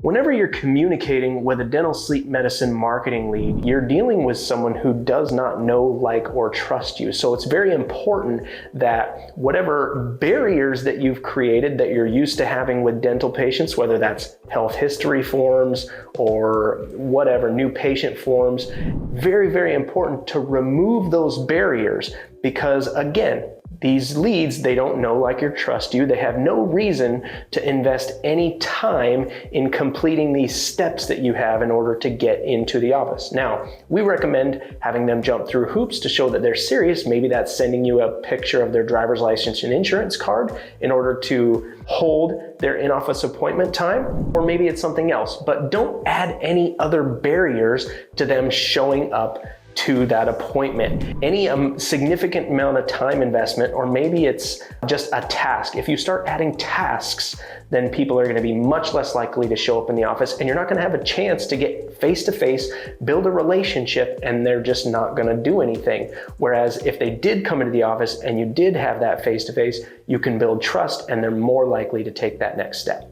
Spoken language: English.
Whenever you're communicating with a dental sleep medicine marketing lead, you're dealing with someone who does not know, like, or trust you. So it's very important that whatever barriers that you've created that you're used to having with dental patients, whether that's health history forms or whatever, new patient forms, very, very important to remove those barriers because, again, these leads, they don't know, like, or trust you. They have no reason to invest any time in completing these steps that you have in order to get into the office. Now, we recommend having them jump through hoops to show that they're serious. Maybe that's sending you a picture of their driver's license and insurance card in order to hold their in-office appointment time, or maybe it's something else. But don't add any other barriers to them showing up to that appointment. Any significant amount of time investment, or maybe it's just a task. If you start adding tasks, then people are going to be much less likely to show up in the office, and you're not going to have a chance to get face-to-face, build a relationship, and they're just not going to do anything. Whereas if they did come into the office and you did have that face-to-face, you can build trust, and they're more likely to take that next step.